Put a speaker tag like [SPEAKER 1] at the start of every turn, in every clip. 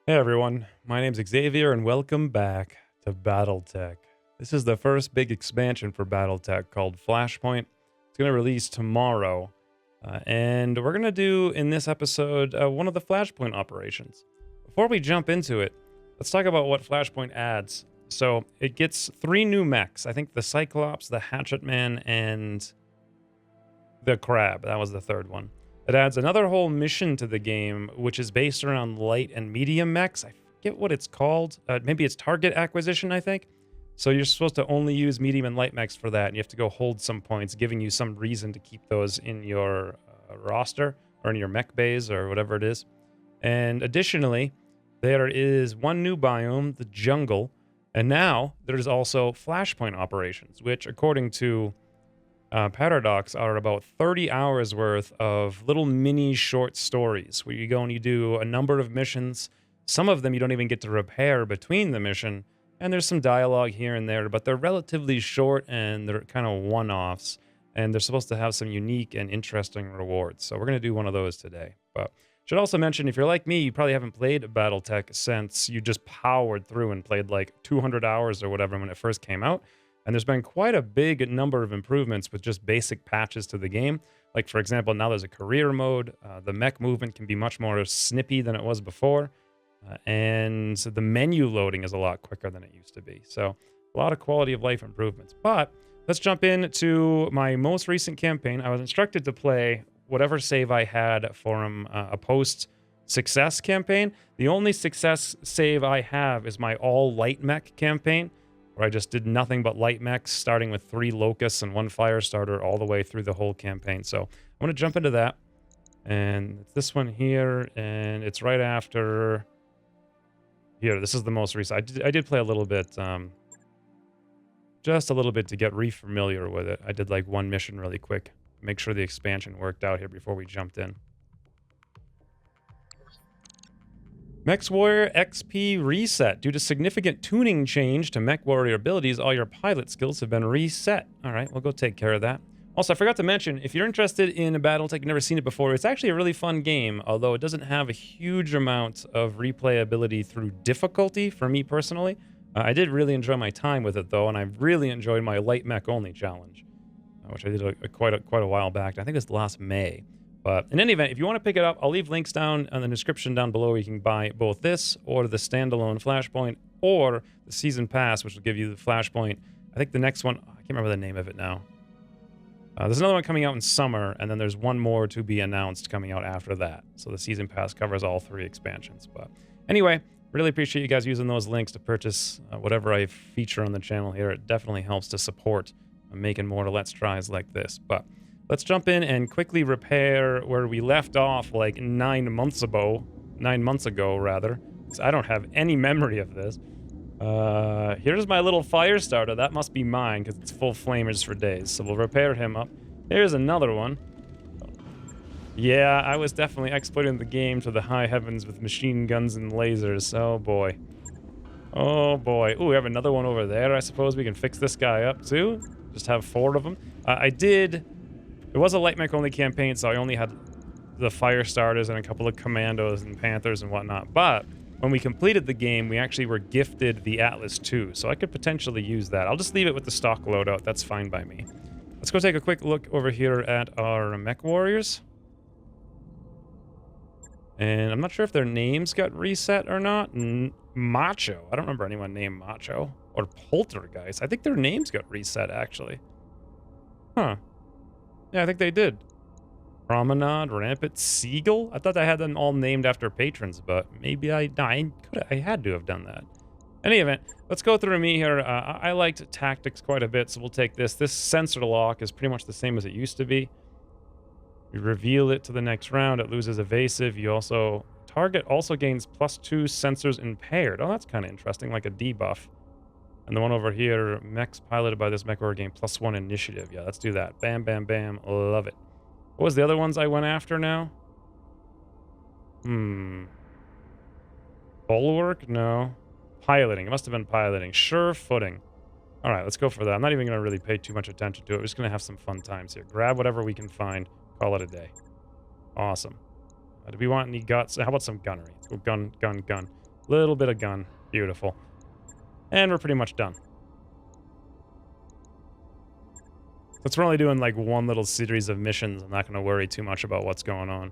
[SPEAKER 1] Hey everyone, my name's Xavier and welcome back to Battletech. This is the first big expansion for Battletech called Flashpoint. It's going to release tomorrow, and we're going to do in this episode one of the Flashpoint operations. Before we jump into it, let's talk about what Flashpoint adds. So it gets 3 new mechs. I think the Cyclops, the Hatchetman, and the Crab. That was the third one. It adds another whole mission to the game, which is based around light and medium mechs. I forget what it's called. Maybe it's target acquisition, I think. So you're supposed to only use medium and light mechs for that, and you have to go hold some points, giving you some reason to keep those in your roster or in your mech bays or whatever it is. And additionally, there is one new biome, the jungle, and now there's also flashpoint operations, which, according to Paradox, are about 30 hours worth of little mini short stories where you go and you do a number of missions. Some of them you don't even get to repair between the mission, and there's some dialogue here and there, but they're relatively short and they're kind of one-offs, and they're supposed to have some unique and interesting rewards. So we're going to do one of those today. But should also mention, if you're like me, you probably haven't played Battletech since you just powered through and played like 200 hours or whatever when it first came out. And there's been quite a big number of improvements with just basic patches to the game. Like, for example, now there's a career mode. The mech movement can be much more snippy than it was before. And the menu loading is a lot quicker than it used to be. So a lot of quality of life improvements. But let's jump into my most recent campaign. I was instructed to play whatever save I had from a post-success campaign. The only success save I have is my all-light mech campaign, where I just did nothing but light mechs, starting with 3 locusts and 1 fire starter all the way through the whole campaign. So I'm going to jump into that. And it's this one here, and it's right after here. This is the most recent. I did play a little bit, just a little bit to get re-familiar with it. I did like one mission really quick, make sure the expansion worked out here before we jumped in. MechWarrior XP reset. Due to significant tuning change to MechWarrior abilities, all your pilot skills have been reset. All right, we'll go take care of that. Also, I forgot to mention, if you're interested in a Battletech, you've never seen it before, it's actually a really fun game, although it doesn't have a huge amount of replayability through difficulty for me personally. I did really enjoy my time with it, though, and I really enjoyed my light mech only challenge, which I did quite a while back. I think it was last May. But in any event, if you want to pick it up, I'll leave links down in the description down below where you can buy both this or the standalone Flashpoint or the Season Pass, which will give you the Flashpoint. I think the next one, I can't remember the name of it now. There's another one coming out in summer, and then there's one more to be announced coming out after that. So the Season Pass covers all 3 expansions. But anyway, really appreciate you guys using those links to purchase whatever I feature on the channel here. It definitely helps to support making more Let's Tries like this. But let's jump in and quickly repair where we left off like 9 months ago. 9 months ago, rather. I don't have any memory of this. Here's my little fire starter. That must be mine because it's full flamers for days. So we'll repair him up. Here's another one. Yeah, I was definitely exploiting the game to the high heavens with machine guns and lasers. Oh boy. Oh boy. Ooh, we have another one over there. I suppose we can fix this guy up too. Just have 4 of them. It was a light mech only campaign, so I only had the fire starters and a couple of commandos and panthers and whatnot. But when we completed the game, we actually were gifted the Atlas II, so I could potentially use that. I'll just leave it with the stock loadout. That's fine by me. Let's go take a quick look over here at our MechWarriors. And I'm not sure if their names got reset or not. Macho. I don't remember anyone named Macho. Or Poltergeist. I think their names got reset, actually. Huh. Yeah, I think they did. Promenade, Rampant, Seagull? I thought I had them all named after patrons, but maybe I had to have done that. In any event, let's go through me here. I liked tactics quite a bit, so we'll take this. This sensor lock is pretty much the same as it used to be. You reveal it to the next round, it loses evasive. You also... Target also gains +2 sensors impaired. Oh, that's kind of interesting, like a debuff. And the one over here, mechs piloted by this MechWarrior game, +1 initiative. Yeah, let's do that. Bam, bam, bam. Love it. What was the other ones I went after now? Bulwark? No. Piloting. It must have been piloting. Sure footing. All right, let's go for that. I'm not even going to really pay too much attention to it. We're just going to have some fun times here. Grab whatever we can find. Call it a day. Awesome. Do we want any guts? How about some gunnery? Let's go gun, gun, gun. Little bit of gun. Beautiful. And we're pretty much done. Since we're only doing like one little series of missions, I'm not going to worry too much about what's going on.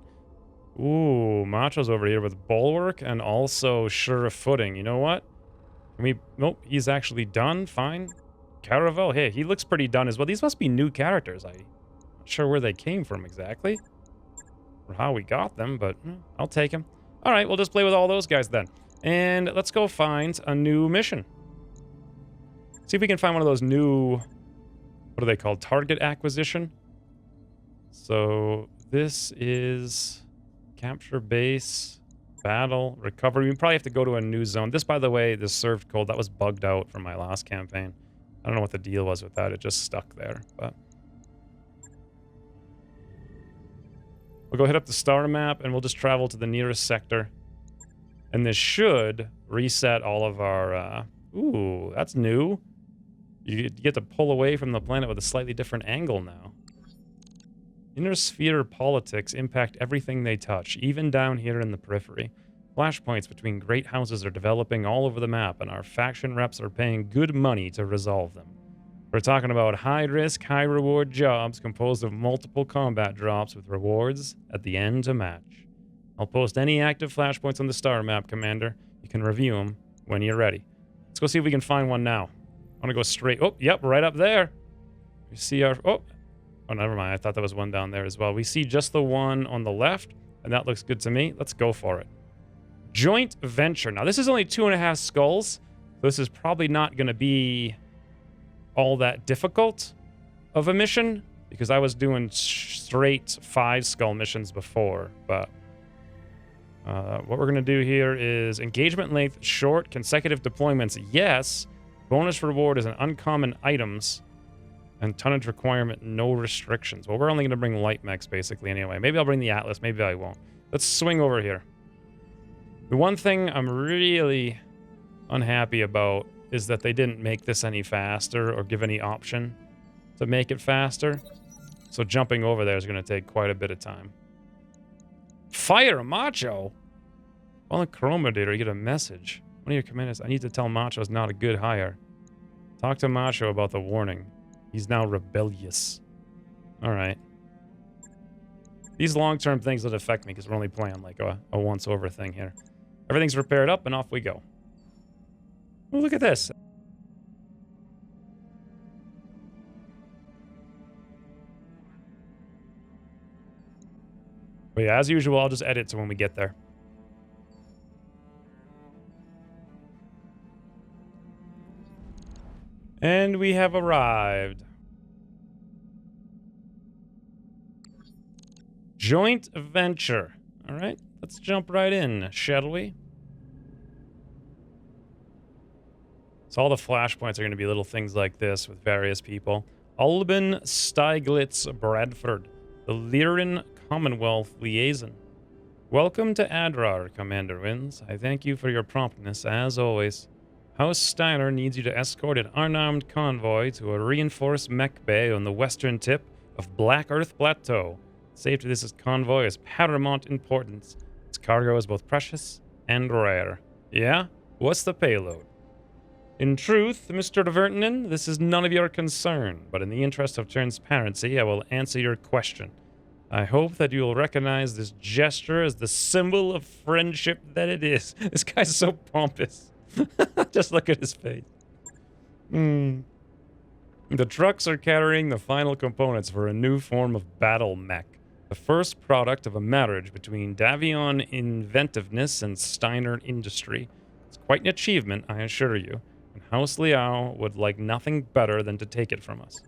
[SPEAKER 1] Ooh, Macho's over here with Bulwark and also Sure of Footing. You know what? Can we... Nope, he's actually done. Fine. Caravel, hey, he looks pretty done as well. These must be new characters. I'm not sure where they came from exactly. Or how we got them, but I'll take them. All right, we'll just play with all those guys then. And let's go find a new mission. See if we can find one of those new... What are they called? Target acquisition? So this is... Capture base, battle, recovery. We probably have to go to a new zone. This, by the way, this served cold. That was bugged out from my last campaign. I don't know what the deal was with that. It just stuck there, but... We'll go hit up the star map, and we'll just travel to the nearest sector. And this should reset all of our... Ooh, that's new. You get to pull away from the planet with a slightly different angle now. Inner sphere politics impact everything they touch, even down here in the periphery. Flashpoints between great houses are developing all over the map, and our faction reps are paying good money to resolve them. We're talking about high-risk, high-reward jobs composed of multiple combat drops with rewards at the end to match. I'll post any active flashpoints on the star map, Commander. You can review them when you're ready. Let's go see if we can find one now. I want to go straight... Oh, yep, right up there. We see our... Oh, never mind. I thought there was one down there as well. We see just the one on the left, and that looks good to me. Let's go for it. Joint venture. Now, this is only 2.5 skulls. So this is probably not going to be all that difficult of a mission, because I was doing straight 5 skull missions before. But what we're going to do here is engagement length, short, consecutive deployments, yes. Bonus reward is an uncommon items. And tonnage requirement, no restrictions. Well, we're only going to bring light mechs, basically, anyway. Maybe I'll bring the Atlas. Maybe I won't. Let's swing over here. The one thing I'm really unhappy about is that they didn't make this any faster or give any option to make it faster. So jumping over there is going to take quite a bit of time. Fire Macho? On the Chromodator, you get a message. One of your commanders, I need to tell Macho is not a good hire. Talk to Macho about the warning. He's now rebellious. Alright. These long-term things that affect me because we're only playing like a once-over thing here. Everything's repaired up and off we go. Oh, look at this. But yeah, as usual, I'll just edit to when we get there. And we have arrived. Joint venture. All right, let's jump right in, shall we? So all the flashpoints are going to be little things like this with various people. Albin Steiglitz Bradford, the Lyran Commonwealth Liaison. Welcome to Adrar, Commander Xwynns. I thank you for your promptness, as always. House Steiner needs you to escort an unarmed convoy to a reinforced mech bay on the western tip of Black Earth Plateau. Safety of this convoy is paramount importance. Its cargo is both precious and rare. Yeah? What's the payload? In truth, Mr. Vertinen, this is none of your concern, but in the interest of transparency, I will answer your question. I hope that you will recognize this gesture as the symbol of friendship that it is. This guy's so pompous. Just look at his face. The trucks are carrying the final components for a new form of battle mech. The first product of a marriage between Davion inventiveness and Steiner industry. It's quite an achievement, I assure you, and House Liao would like nothing better than to take it from us.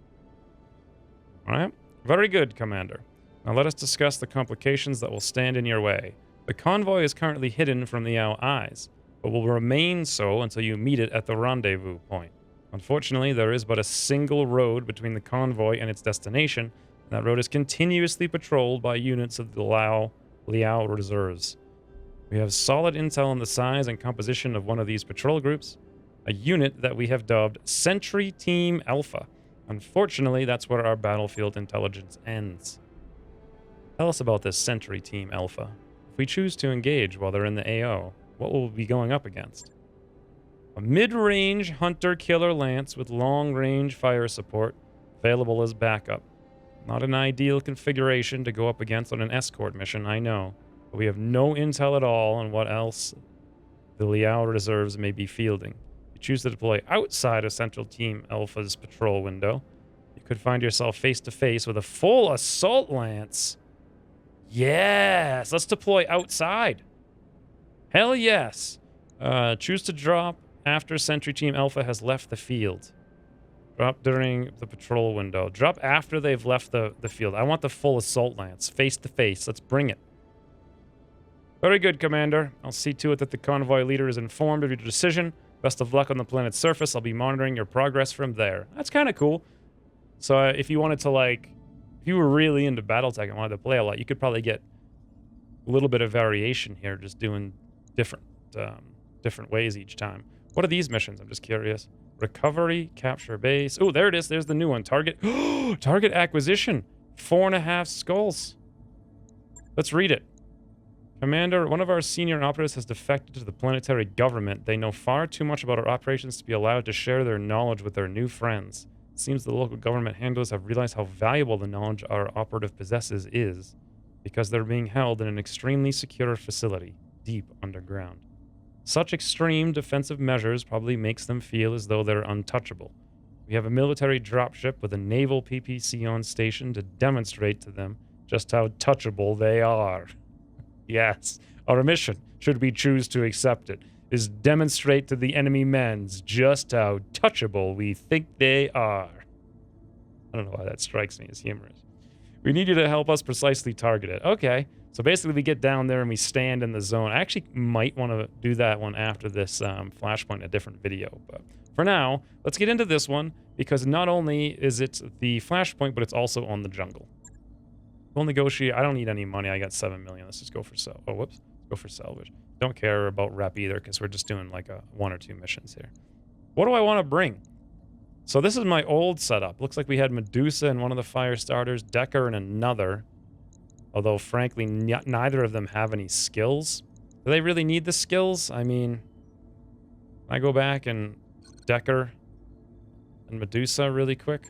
[SPEAKER 1] Alright? Very good, Commander. Now let us discuss the complications that will stand in your way. The convoy is currently hidden from the Liao eyes, but will remain so until you meet it at the rendezvous point. Unfortunately, there is but a single road between the convoy and its destination, and that road is continuously patrolled by units of the Liao reserves. We have solid intel on the size and composition of one of these patrol groups, a unit that we have dubbed Sentry Team Alpha. Unfortunately, that's where our battlefield intelligence ends. Tell us about this Sentry Team Alpha. If we choose to engage while they're in the AO, What will we be going up against? A mid-range hunter-killer lance with long-range fire support, available as backup. Not an ideal configuration to go up against on an escort mission, I know. But we have no intel at all on what else the Liao reserves may be fielding. If you choose to deploy outside of Central Team Alpha's patrol window, you could find yourself face-to-face with a full assault lance. Yes! Let's deploy outside. Hell yes! Choose to drop after Sentry Team Alpha has left the field. Drop during the patrol window. Drop after they've left the field. I want the full assault lance. Face to face. Let's bring it. Very good, Commander. I'll see to it that the convoy leader is informed of your decision. Best of luck on the planet's surface. I'll be monitoring your progress from there. That's kind of cool. So if you wanted to, like... If you were really into Battletech and wanted to play a lot, you could probably get a little bit of variation here, just doing different ways each time. What are these missions? I'm just curious. Recovery, capture base. Oh, there it is. There's the new one. Target. Target acquisition. 4.5 skulls. Let's read it. Commander, one of our senior operatives has defected to the planetary government. They know far too much about our operations to be allowed to share their knowledge with their new friends. It seems the local government handlers have realized how valuable the knowledge our operative possesses is, because they're being held in an extremely secure facility, deep underground. Such extreme defensive measures probably makes them feel as though they're untouchable. We have a military dropship with a naval PPC on station to demonstrate to them just how touchable they are. Yes, our mission, should we choose to accept it, is demonstrate to the enemy men's just how touchable we think they are. I don't know why that strikes me as humorous. We need you to help us precisely target it. Okay. So basically we get down there and we stand in the zone. I actually might want to do that one after this Flashpoint, a different video. But for now, let's get into this one, because not only is it the Flashpoint, but it's also on the jungle. We'll negotiate. I don't need any money. I got 7 million. Let's just go for Oh, whoops. Go for salvage. Don't care about rep either, because we're just doing like 1 or 2 missions here. What do I want to bring? So this is my old setup. Looks like we had Medusa in one of the fire starters, Decker in another. Although, frankly, neither of them have any skills. Do they really need the skills? I mean, I go back and Decker and Medusa really quick.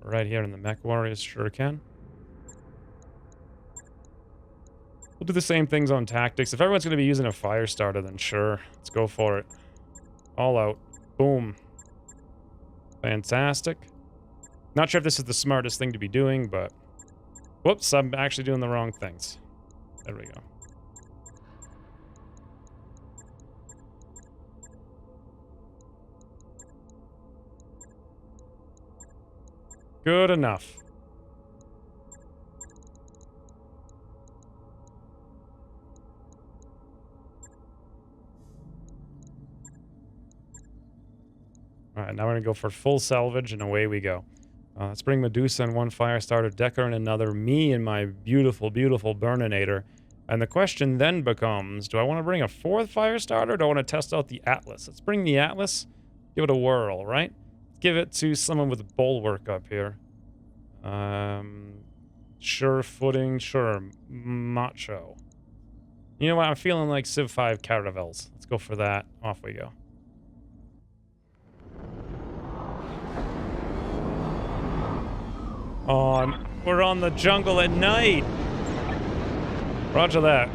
[SPEAKER 1] Right here in the MechWarriors, sure can. We'll do the same things on tactics. If everyone's going to be using a fire starter, then sure. Let's go for it. All out. Boom. Fantastic. Not sure if this is the smartest thing to be doing, but... Whoops, I'm actually doing the wrong things. There we go. Good enough. Alright, now we're gonna go for full salvage, and away we go. Let's bring Medusa in one fire starter, Decker in another, me and my beautiful, beautiful Burninator. And the question then becomes, do I want to bring a 4th fire starter, or do I want to test out the Atlas? Let's bring the Atlas, give it a whirl, right? Give it to someone with a bulwark up here. Sure footing, sure, macho. You know what, I'm feeling like Civ 5 Caravels. Let's go for that, off we go. We're on the jungle at night. Roger that.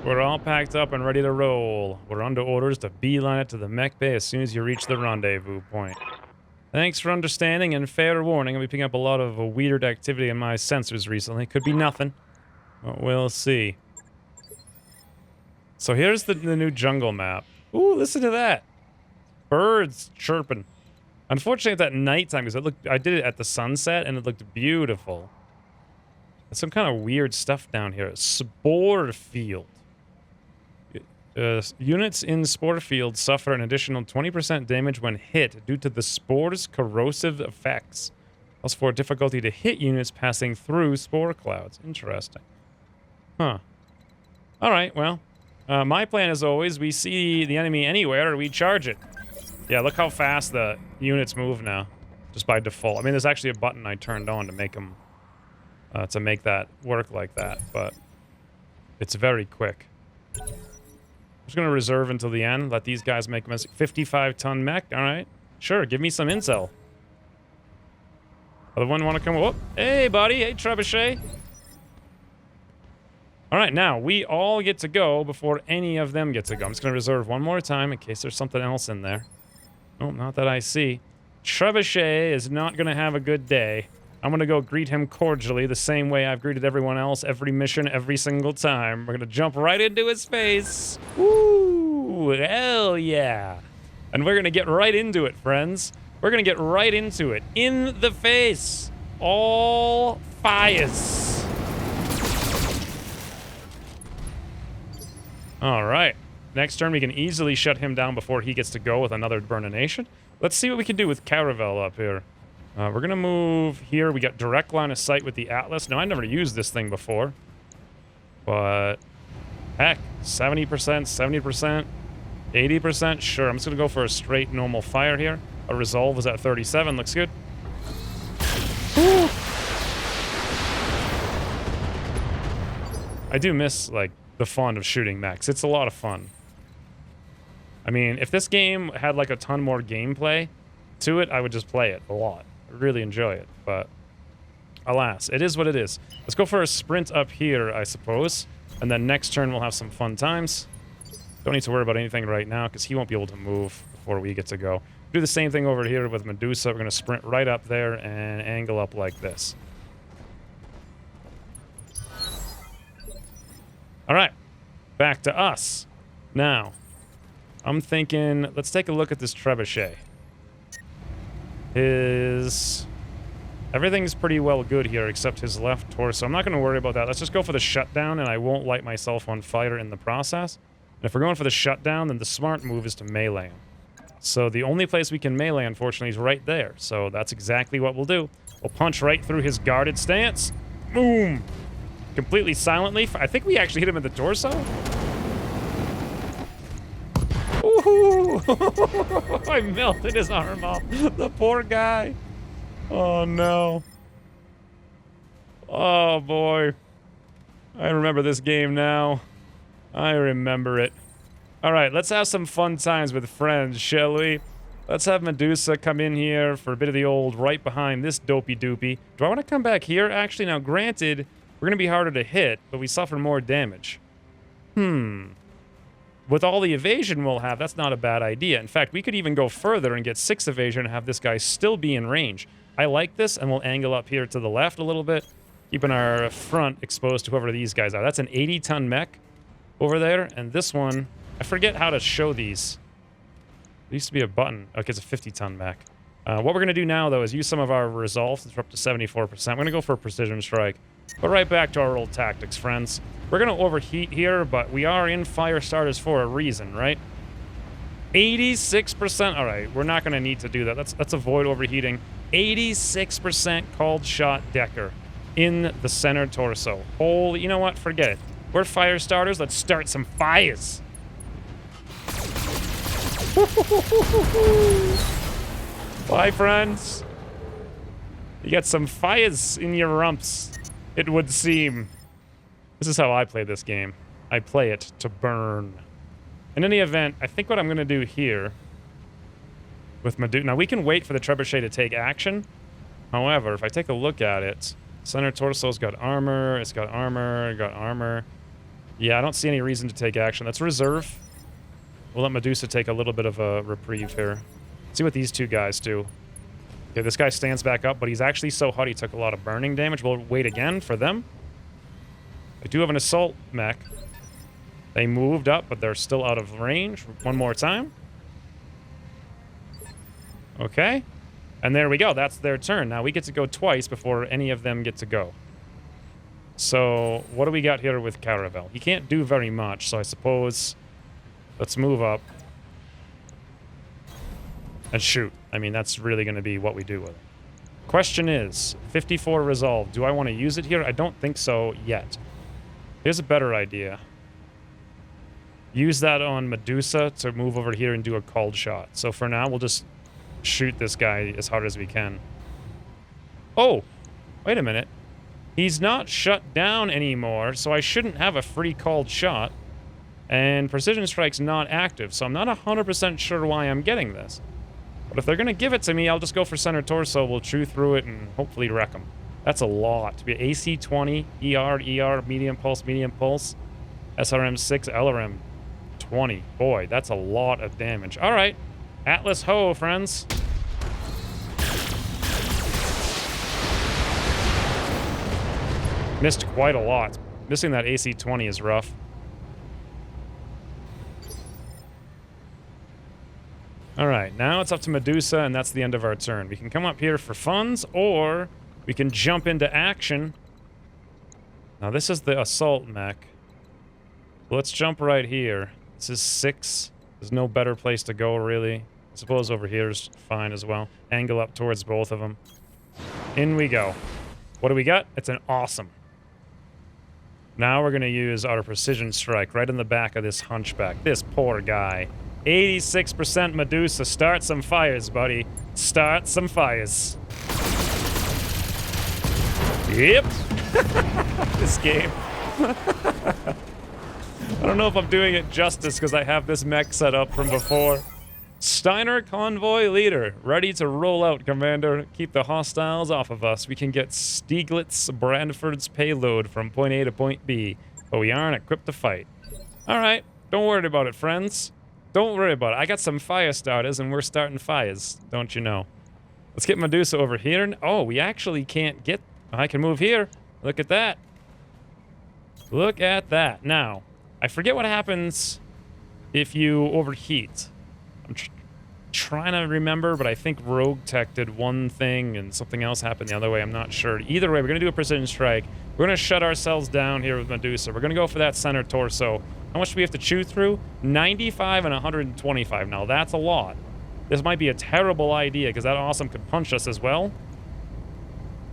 [SPEAKER 1] We're all packed up and ready to roll. We're under orders to beeline it to the mech bay as soon as you reach the rendezvous point. Thanks for understanding, and fair warning, I'll be picking up a lot of weird activity in my sensors recently. Could be nothing. But we'll see. So here's the new jungle map. Ooh, listen to that. Birds chirping. Unfortunately, it's at nighttime, because I did it at the sunset, and it looked beautiful. There's some kind of weird stuff down here. Spore field. Units in spore field suffer an additional 20% damage when hit due to the spore's corrosive effects. Also for difficulty to hit units passing through spore clouds. Interesting. Huh. Alright, well. My plan, as always, we see the enemy anywhere, we charge it. Yeah, look how fast the units move now, just by default. I mean, there's actually a button I turned on to make them, to make that work like that, but it's very quick. just going to reserve until the end. Let these guys make a mistake. 55-ton mech. All right. Sure, give me some intel. Other one want to come? Oh, hey, buddy. Hey, Trebuchet. All right, now we all get to go before any of them get to go. I'm just going to reserve one more time in case there's something else in there. Oh, not that I see. Trebuchet is not going to have a good day. I'm going to go greet him cordially the same way I've greeted everyone else every mission, every single time. We're going to jump right into his face. Woo! Hell yeah. And we're going to get right into it, friends. We're going to get right into it. In the face. All fires. All right. Next turn, we can easily shut him down before he gets to go with another Burnination. Let's see what we can do with Caravel up here. We're going to move here. We got direct line of sight with the Atlas. Now, I never used this thing before. But, heck, 70%, 70%, 80%. Sure, I'm just going to go for a straight normal fire here. A resolve is at 37. Looks good. Woo. I do miss, like, the fun of shooting mechs. It's a lot of fun. I mean, if this game had, like, a ton more gameplay to it, I would just play it a lot. I really enjoy it, but alas, it is what it is. Let's go for a sprint up here, I suppose, and then next turn we'll have some fun times. Don't need to worry about anything right now because he won't be able to move before we get to go. Do the same thing over here with Medusa. We're going to sprint right up there and angle up like this. All right, back to us. Now, I'm thinking, let's take a look at this Trebuchet. Everything's pretty well good here except his left torso. I'm not going to worry about that. Let's just go for the shutdown, and I won't light myself on fire in the process. And if we're going for the shutdown, then the smart move is to melee him. So the only place we can melee, unfortunately, is right there. So that's exactly what we'll do. We'll punch right through his guarded stance. Boom! Completely silently. I think we actually hit him in the torso. Ooh! I melted his arm off. The poor guy. Oh, no. Oh, boy. I remember this game now. I remember it. All right, let's have some fun times with friends, shall we? Let's have Medusa come in here for a bit of the old right behind this dopey doopy. Do I want to come back here? Actually, now, granted, we're going to be harder to hit, but we suffer more damage. With all the evasion we'll have, that's not a bad idea. In fact, we could even go further and get 6 evasion and have this guy still be in range. I like this, and we'll angle up here to the left a little bit, keeping our front exposed to whoever these guys are. That's an 80-ton mech over there, and this one, I forget how to show these. There used to be a button. Okay, it's a 50-ton mech. What we're going to do now, though, is use some of our resolve, since we're up to 74%. We're going to go for a precision strike. But right back to our old tactics, friends. We're going to overheat here, but we are in fire starters for a reason, right? 86%. All right, we're not going to need to do that. Let's avoid overheating. 86% called shot Decker in the center torso. Holy, you know what? Forget it. We're fire starters. Let's start some fires. Bye, friends. You got some fires in your rumps, it would seem. This is how I play this game. I play it to burn. In any event, I think what I'm going to do here with Medusa... Now, we can wait for the Trebuchet to take action. However, if I take a look at it, center torso's got armor, it's got armor, got armor. Yeah, I don't see any reason to take action. Let's reserve. We'll let Medusa take a little bit of a reprieve here. See what these two guys do. Okay, this guy stands back up, but he's actually so hot he took a lot of burning damage. We'll wait again for them. They do have an assault mech. They moved up, but they're still out of range. One more time. Okay. And there we go. That's their turn. Now we get to go twice before any of them get to go. So what do we got here with Caravel? He can't do very much, so I suppose let's move up and shoot. I mean, that's really going to be what we do with it. Question is, 54 resolve. Do I want to use it here? I don't think so yet. Here's a better idea. Use that on Medusa to move over here and do a cold shot. So for now, we'll just shoot this guy as hard as we can. Oh, wait a minute. He's not shut down anymore, so I shouldn't have a free called shot. And Precision Strike's not active, so I'm not 100% sure why I'm getting this. But if they're going to give it to me, I'll just go for center torso. We'll chew through it and hopefully wreck them. That's a lot. To be AC 20, ER, medium pulse, SRM 6, LRM 20. Boy, that's a lot of damage. All right. Atlas ho, friends. Missed quite a lot. Missing that AC 20 is rough. All right, now it's up to Medusa, and that's the end of our turn. We can come up here for funds, or we can jump into action. Now, this is the assault mech. Let's jump right here. This is 6. There's no better place to go, really. I suppose over here is fine as well. Angle up towards both of them. In we go. What do we got? It's an awesome. Now we're going to use our precision strike right in the back of this hunchback. This poor guy. 86% Medusa. Start some fires, buddy. Start some fires. Yep. This game. I don't know if I'm doing it justice because I have this mech set up from before. Steiner convoy leader. Ready to roll out, Commander. Keep the hostiles off of us. We can get Stieglitz Brandford's payload from point A to point B, but we aren't equipped to fight. Alright, don't worry about it, friends. Don't worry about it. I got some fire starters, and we're starting fires, don't you know? Let's get Medusa over here. Oh, we actually can't get... I can move here. Look at that. Look at that. Now, I forget what happens if you overheat. I'm trying to remember, but I think Rogue Tech did one thing, and something else happened the other way. I'm not sure. Either way, we're going to do a precision strike. We're going to shut ourselves down here with Medusa. We're going to go for that center torso. How much do we have to chew through? 95 and 125. Now, that's a lot. This might be a terrible idea, because that awesome could punch us as well.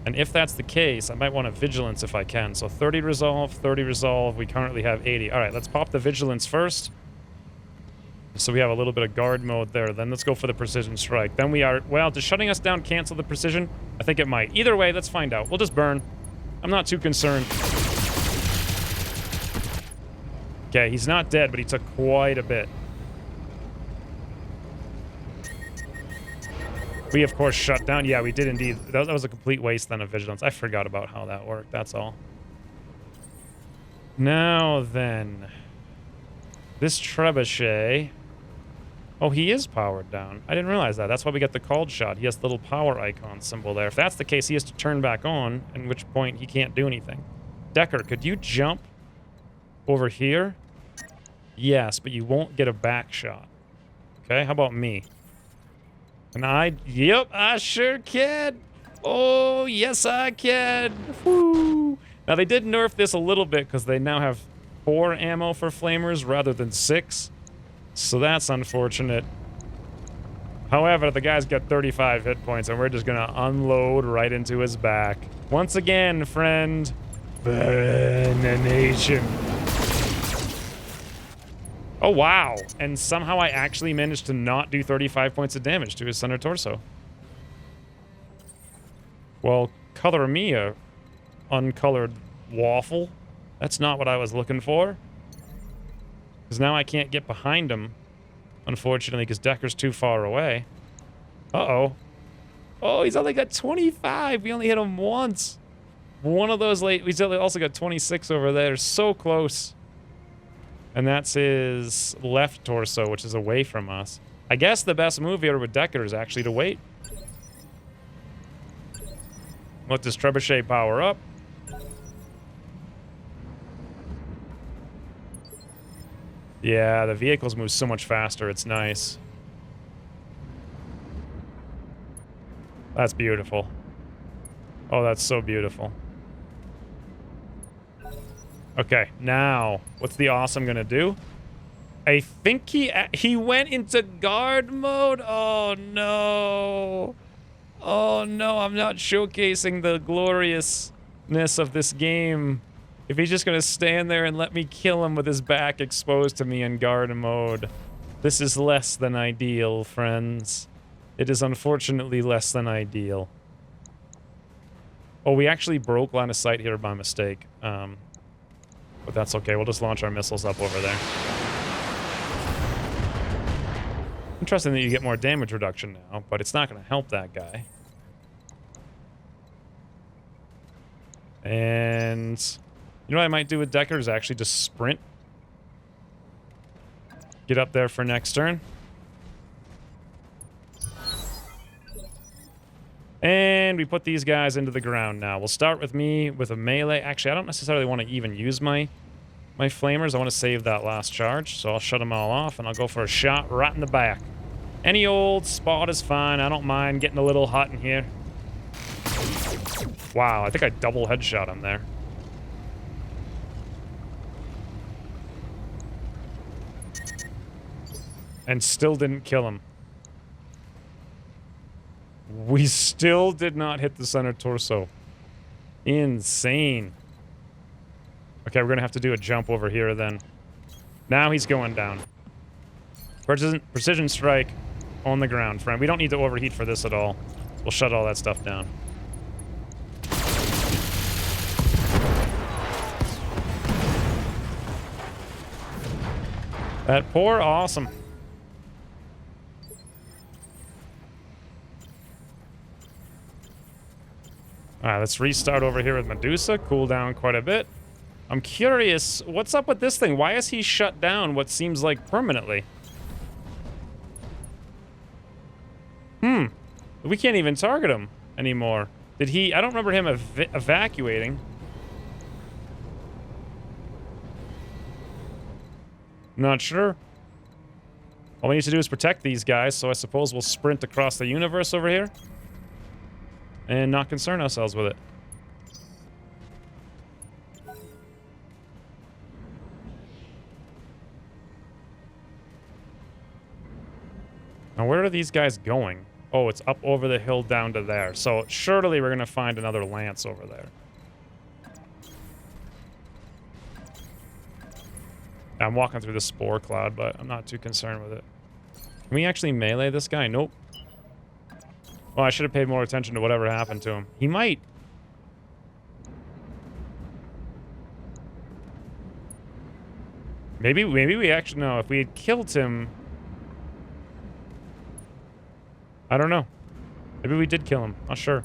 [SPEAKER 1] And if that's the case, I might want a Vigilance if I can. So 30 resolve, 30 resolve. We currently have 80. All right, let's pop the Vigilance first. So we have a little bit of guard mode there. Then let's go for the precision strike. Then we are... Well, does shutting us down cancel the precision? I think it might. Either way, let's find out. We'll just burn. I'm not too concerned. Okay, he's not dead, but he took quite a bit. We, of course, shut down. Yeah, we did indeed. That was a complete waste then of Vigilance. I forgot about how that worked, that's all. Now then. This Trebuchet... Oh, he is powered down. I didn't realize that. That's why we got the called shot. He has the little power icon symbol there. If that's the case, he has to turn back on, at which point he can't do anything. Decker, could you jump over here? Yes, but you won't get a back shot. Okay, how about me? And yep, I sure can. Oh, yes, I can. Woo. Now, they did nerf this a little bit because they now have 4 ammo for flamers rather than 6. So that's unfortunate. However, the guy's got 35 hit points, and we're just going to unload right into his back. Once again, friend. Burn the nation. Oh, wow. And somehow I actually managed to not do 35 points of damage to his center torso. Well, color me a uncolored waffle. That's not what I was looking for. Because now I can't get behind him, unfortunately, because Decker's too far away. Uh-oh. Oh, he's only got 25. We only hit him once. One of those late... He's also got 26 over there. So close. And that's his left torso, which is away from us. I guess the best move here with Decker is actually to wait. Let this Trebuchet power up. Yeah, the vehicles move so much faster. It's nice. That's beautiful. Oh, that's so beautiful. Okay, now, what's the awesome gonna do? I think he went into guard mode? Oh, no. Oh, no, I'm not showcasing the gloriousness of this game. If he's just gonna stand there and let me kill him with his back exposed to me in guard mode. This is less than ideal, friends. It is unfortunately less than ideal. Oh, we actually broke line of sight here by mistake. But that's okay. We'll just launch our missiles up over there. Interesting that you get more damage reduction now, but it's not going to help that guy. And you know what I might do with Decker is actually just sprint. Get up there for next turn. And we put these guys into the ground now. We'll start with me with a melee. Actually, I don't necessarily want to even use my flamers. I want to save that last charge, so I'll shut them all off, and I'll go for a shot right in the back. Any old spot is fine. I don't mind getting a little hot in here. Wow, I think I double headshot him there. And still didn't kill him. We still did not hit the center torso. Insane. Okay, we're going to have to do a jump over here then. Now he's going down. Precision strike on the ground, friend. We don't need to overheat for this at all. We'll shut all that stuff down. That poor awesome. Alright, let's restart over here with Medusa. Cool down quite a bit. I'm curious, what's up with this thing? Why is he shut down what seems like permanently? We can't even target him anymore. Did he... I don't remember him evacuating. Not sure. All we need to do is protect these guys, so I suppose we'll sprint across the universe over here. And not concern ourselves with it. Now, where are these guys going? Oh, it's up over the hill down to there. So, surely we're going to find another lance over there. I'm walking through the spore cloud, but I'm not too concerned with it. Can we actually melee this guy? Nope. Well, I should have paid more attention to whatever happened to him. He might... Maybe we actually... No, if we had killed him... I don't know. Maybe we did kill him. Not sure.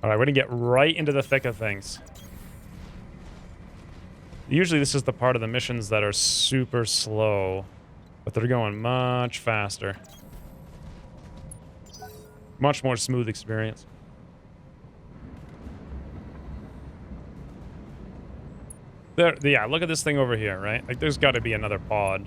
[SPEAKER 1] Alright, we're gonna get right into the thick of things. Usually this is the part of the missions that are super slow, but they're going much faster. Much more smooth experience. There, yeah, look at this thing over here, right? Like, there's got to be another pod.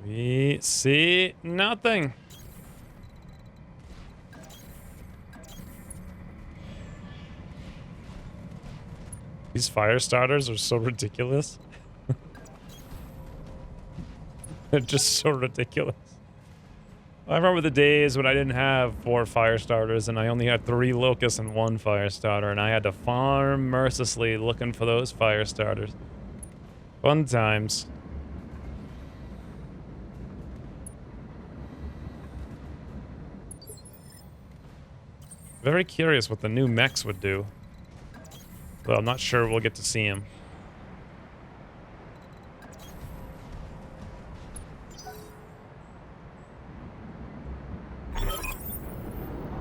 [SPEAKER 1] We see nothing. These fire starters are so ridiculous. They're just so ridiculous. I remember the days when I didn't have 4 fire starters and I only had 3 locusts and 1 fire starter, and I had to farm mercilessly looking for those fire starters. Fun times. Very curious what the new mechs would do. Well, I'm not sure we'll get to see him.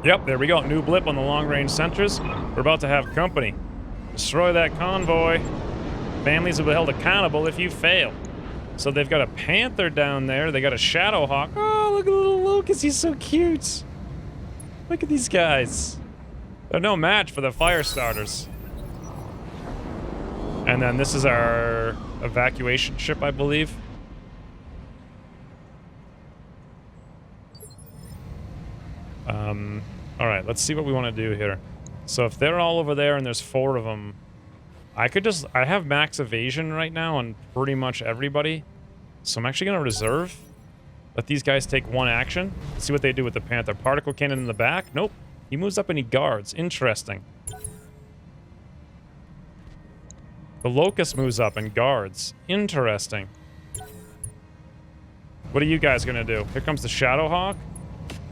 [SPEAKER 1] Yep, there we go. New blip on the long-range sentries. We're about to have company. Destroy that convoy. Families will be held accountable if you fail. So they've got a panther down there. They got a shadowhawk. Oh, look at the little locust. He's so cute. Look at these guys. They're no match for the fire starters. And then this is our evacuation ship, I believe. All right, let's see what we want to do here. So if they're all over there and there's 4 of them, I have max evasion right now on pretty much everybody. So I'm actually going to reserve. Let these guys take 1 action. See what they do with the panther. Particle cannon in the back. Nope. He moves up and he guards. Interesting. The locust moves up and guards. Interesting. What are you guys gonna do? Here comes the Shadowhawk.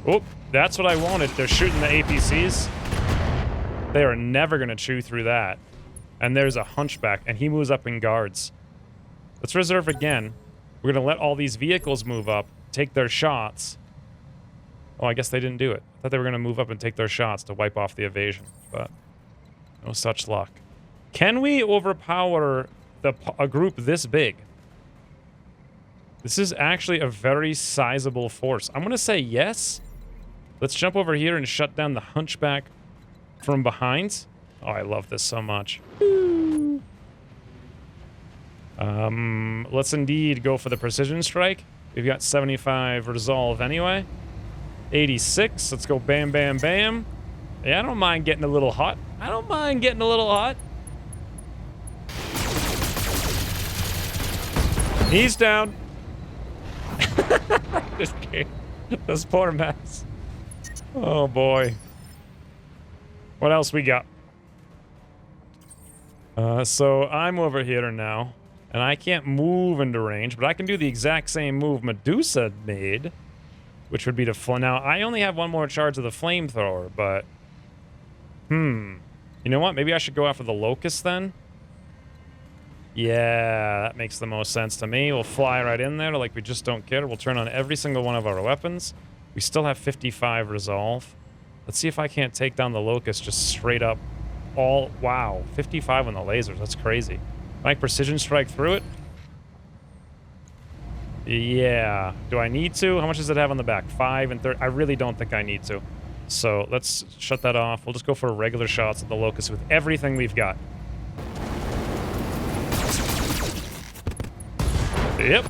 [SPEAKER 1] Oh, that's what I wanted. They're shooting the APCs. They are never gonna chew through that. And there's a Hunchback, and he moves up in guards. Let's reserve again. We're gonna let all these vehicles move up, take their shots. Oh, I guess they didn't do it. I thought they were gonna move up and take their shots to wipe off the evasion, but no such luck. Can we overpower a group this big? This is actually a very sizable force. I'm gonna say yes. Let's jump over here and shut down the Hunchback from behind. Oh, I love this so much. Let's indeed go for the precision strike. We've got 75 resolve anyway. 86. Let's go bam, bam, bam. Yeah, I don't mind getting a little hot. I don't mind getting a little hot. He's down. Just kidding. This poor mess. Oh boy. What else we got? So I'm over here now, and I can't move into range, but I can do the exact same move Medusa made, which would be to now I only have one more charge of the flamethrower, but you know what? Maybe I should go after the Locust then. Yeah, that makes the most sense to me. We'll fly right in there like we just don't care. We'll turn on every single one of our weapons. We still have 55 resolve. Let's see if I can't take down the Locust just straight up. Wow, 55 on the lasers. That's crazy. Can I precision strike through it? Yeah. Do I need to? How much does it have on the back? 5 and 30. I really don't think I need to. So let's shut that off. We'll just go for regular shots at the Locust with everything we've got. Yep.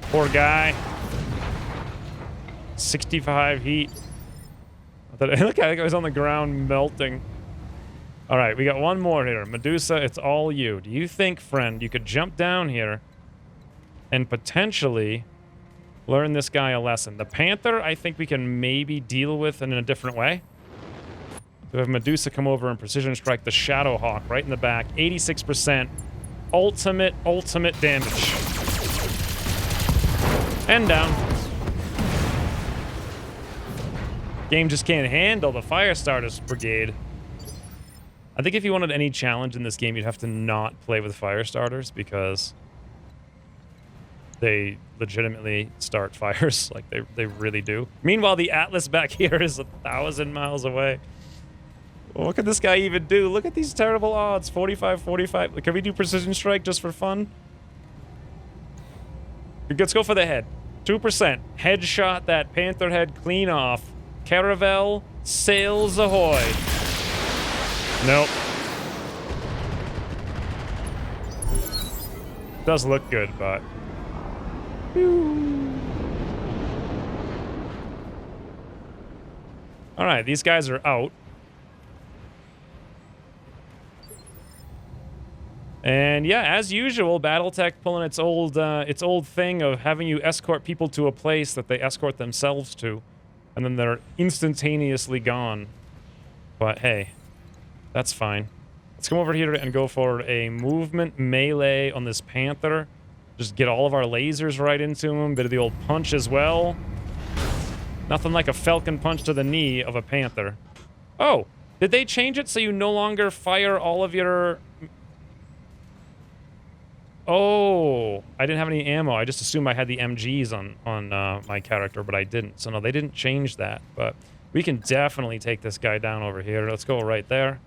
[SPEAKER 1] Poor guy. 65 heat. Look, I think I was on the ground melting. All right, we got one more here. Medusa, it's all you. Do you think, friend, you could jump down here and potentially learn this guy a lesson? The Panther, I think we can maybe deal with in a different way. We have Medusa come over and precision strike the Shadowhawk right in the back. 86%. Ultimate damage. And down. Game just can't handle the Firestarters Brigade. I think if you wanted any challenge in this game, you'd have to not play with Firestarters because they legitimately start fires. Like, they really do. Meanwhile, the Atlas back here is 1,000 miles away. Well, what can this guy even do? Look at these terrible odds. 45, 45. Can we do precision strike just for fun? Let's go for the head. 2%. Headshot that Panther head clean off. Caravel, sails ahoy. Nope. Does look good, but... Alright, these guys are out. And yeah, as usual, Battletech pulling its old thing of having you escort people to a place that they escort themselves to, and then they're instantaneously gone. But hey, that's fine. Let's come over here and go for a movement melee on this Panther. Just get all of our lasers right into him. Bit of the old punch as well. Nothing like a falcon punch to the knee of a Panther. Oh, did they change it so you no longer fire all of your... Oh, I didn't have any ammo. I just assumed I had the MGs on my character, but I didn't. So no, they didn't change that. But we can definitely take this guy down over here. Let's go right there.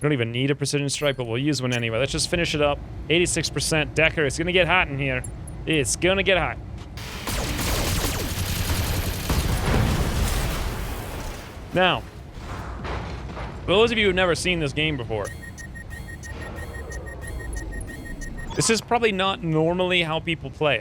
[SPEAKER 1] We don't even need a precision strike, but we'll use one anyway. Let's just finish it up. 86% Decker. It's gonna get hot in here. It's gonna get hot. Now, for those of you who've never seen this game before, this is probably not normally how people play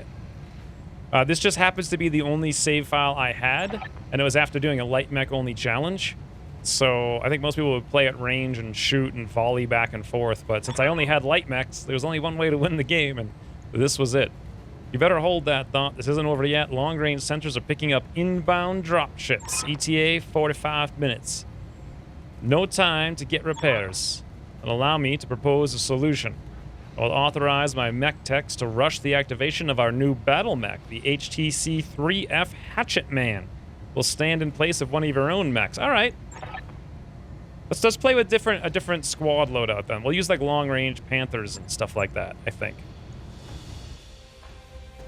[SPEAKER 1] it. This just happens to be the only save file I had, and it was after doing a light mech only challenge. So I think most people would play at range and shoot and volley back and forth, but since I only had light mechs, there was only one way to win the game, and this was it. You better hold that thought. This isn't over yet. Long-range sensors are picking up inbound drop ships. ETA, 45 minutes. No time to get repairs. And allow me to propose a solution. I'll authorize my mech techs to rush the activation of our new battle mech, the HTC-3F Hatchetman. Will stand in place of one of your own mechs. All right. Let's play with a different squad loadout then. We'll use like long-range Panthers and stuff like that, I think.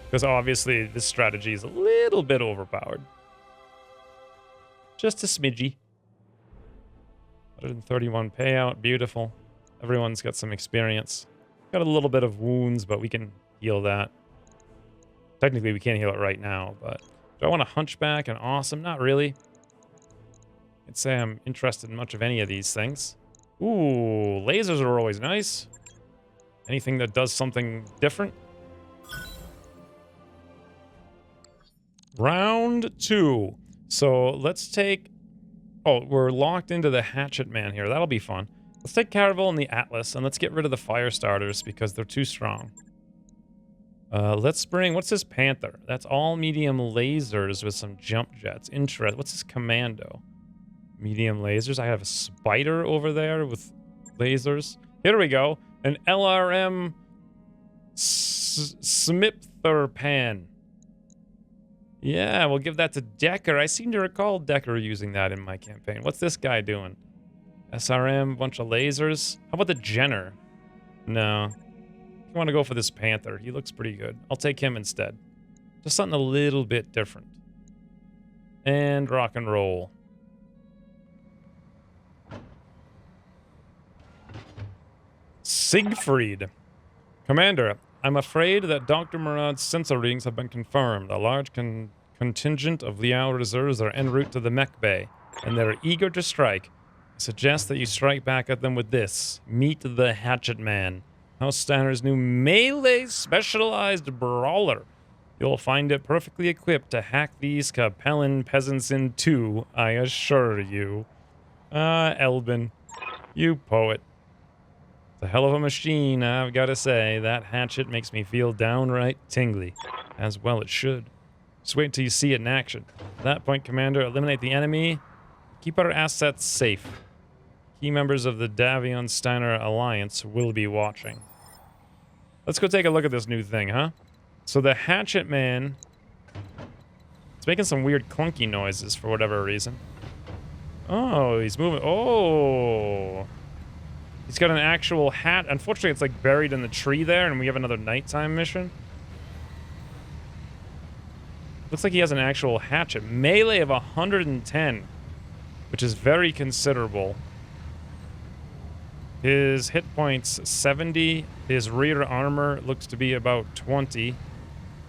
[SPEAKER 1] Because obviously this strategy is a little bit overpowered. Just a smidgy. 131 payout, beautiful. Everyone's got some experience. Got a little bit of wounds, but we can heal that. Technically, we can't heal it right now, but... Do I want a hunchback and awesome? Not really. I'd say I'm interested in much of any of these things. Ooh, lasers are always nice. Anything that does something different. Round 2. So let's take... Oh, we're locked into the Hatchetman here. That'll be fun. Let's take Caravel and the Atlas, and let's get rid of the fire starters because they're too strong. Let's bring... What's this Panther? That's all medium lasers with some jump jets. Interest. What's this Commando? Medium lasers. I have a Spider over there with lasers. Here we go. An LRM Smiptherpan. Yeah, we'll give that to Decker. I seem to recall Decker using that in my campaign. What's this guy doing? SRM, bunch of lasers. How about the Jenner? No. I want to go for this Panther. He looks pretty good. I'll take him instead. Just something a little bit different. And rock and roll. Siegfried. Commander, I'm afraid that Dr. Murad's sensor readings have been confirmed. A large contingent of Liao reserves are en route to the mech bay, and they're eager to strike. I suggest that you strike back at them with this. Meet the Hatchetman. House Stanner's new melee specialized brawler. You'll find it perfectly equipped to hack these Capellan peasants in two, I assure you. Elbin, you poet. It's a hell of a machine, I've got to say. That hatchet makes me feel downright tingly. As well it should. Just wait until you see it in action. At that point, Commander, eliminate the enemy. Keep our assets safe. Key members of the Davion-Steiner Alliance will be watching. Let's go take a look at this new thing, huh? So the Hatchetman... It's making some weird clunky noises for whatever reason. Oh, he's moving. Oh! He's got an actual hat. Unfortunately, it's like buried in the tree there, and we have another nighttime mission. Looks like he has an actual hatchet. Melee of 110, which is very considerable. His hit points 70. His rear armor looks to be about 20.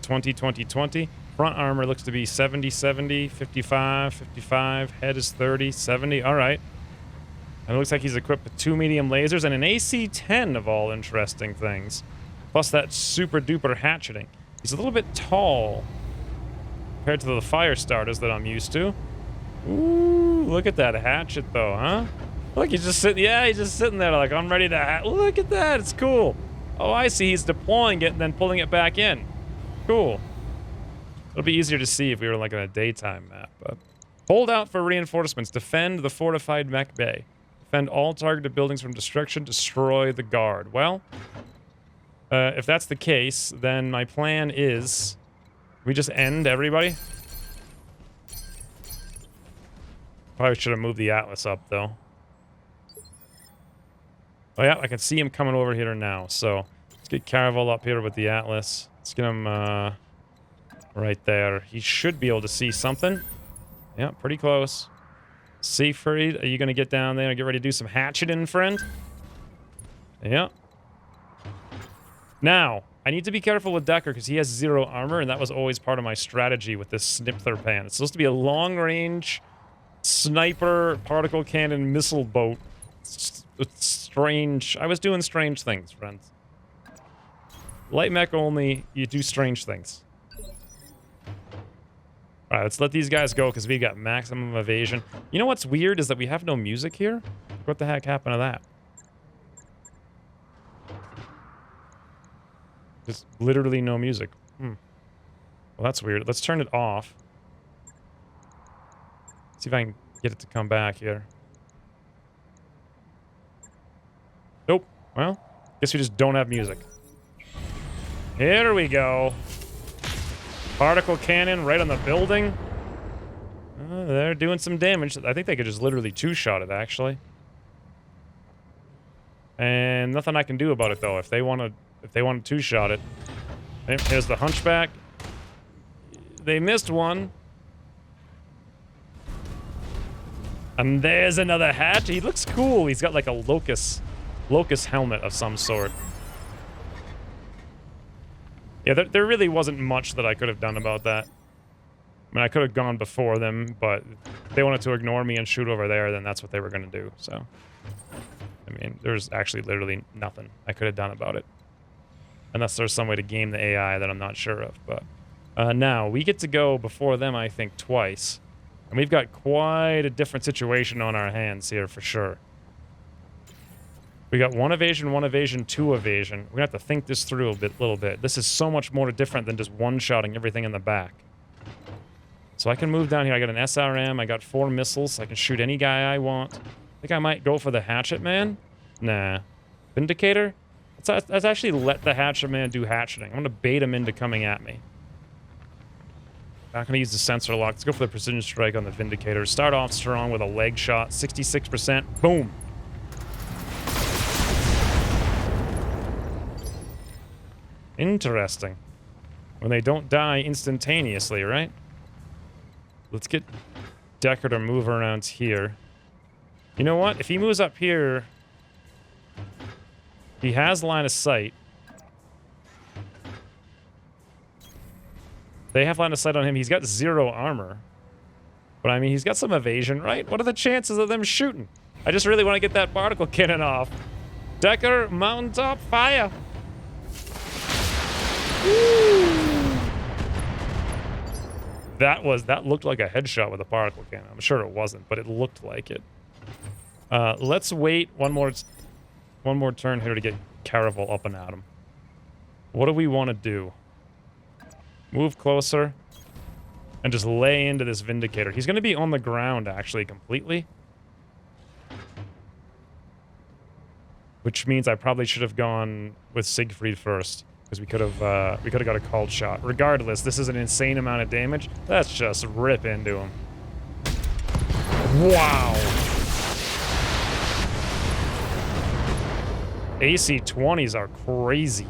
[SPEAKER 1] 20, 20, 20. Front armor looks to be 70, 70, 55, 55. Head is 30, 70. All right. And it looks like he's equipped with 2 medium lasers and an AC-10 of all interesting things. Plus that super duper hatcheting. He's a little bit tall compared to the fire starters that I'm used to. Ooh, look at that hatchet though, huh? Look, he's just sitting, yeah, he's just sitting there like, I'm ready to, look at that, it's cool. Oh, I see, he's deploying it and then pulling it back in. Cool. It'll be easier to see if we were like in a daytime map, but... Hold out for reinforcements, defend the fortified mech bay. Defend all targeted buildings from destruction, destroy the guard. Well, if that's the case, then my plan is... We just end everybody? Probably should have moved the Atlas up, though. Oh yeah, I can see him coming over here now. So let's get Caravel up here with the Atlas. Let's get him right there. He should be able to see something. Yeah, pretty close. Siegfried, are you going to get down there and get ready to do some hatcheting, friend? Yeah. Now, I need to be careful with Decker because he has 0 armor, and that was always part of my strategy with this Sniptherpan. It's supposed to be a long-range sniper particle cannon missile boat. It's strange. I was doing strange things, friends. Light mech only, you do strange things. Alright, let's let these guys go because we've got maximum evasion. You know what's weird is that we have no music here? What the heck happened to that? Just literally no music. Well, that's weird. Let's turn it off. See if I can get it to come back here. Nope. Well, guess we just don't have music. Here we go. Particle cannon right on the building. They're doing some damage. I think they could just literally two-shot it, actually. And nothing I can do about it, though. If they want to two-shot it. Here's the hunchback. They missed one. And there's another hatch. He looks cool. He's got like a locust helmet of some sort. Yeah, there really wasn't much that I could have done about that. I mean, I could have gone before them, but if they wanted to ignore me and shoot over there, then that's what they were going to do, so. I mean, there's actually literally nothing I could have done about it. Unless there's some way to game the AI that I'm not sure of, but. Now, we get to go before them, I think, twice. And we've got quite a different situation on our hands here, for sure. We got one evasion, two evasion. We're gonna have to think this through a little bit. This is so much more different than just one-shotting everything in the back. So I can move down here. I got an SRM. I got 4 missiles. I can shoot any guy I want. I think I might go for the Hatchetman. Nah. Vindicator? Let's actually let the Hatchetman do hatcheting. I'm gonna bait him into coming at me. Not gonna use the sensor lock. Let's go for the precision strike on the Vindicator. Start off strong with a leg shot. 66%. Boom. Interesting. When they don't die instantaneously, right? Let's get Decker to move around here. You know what? If he moves up here, he has line of sight. They have line of sight on him. He's got 0 armor. But I mean, he's got some evasion, right? What are the chances of them shooting? I just really want to get that particle cannon off. Decker, mountaintop, fire! That looked like a headshot with a particle cannon. I'm sure it wasn't, but it looked like it. Let's wait one more turn here to get Caravel up and at him. What do we want to do? Move closer and just lay into this Vindicator. He's going to be on the ground, actually, completely. Which means I probably should have gone with Siegfried first. Because we could have got a called shot. Regardless, this is an insane amount of damage. Let's just rip into him. Wow. AC-20s are crazy.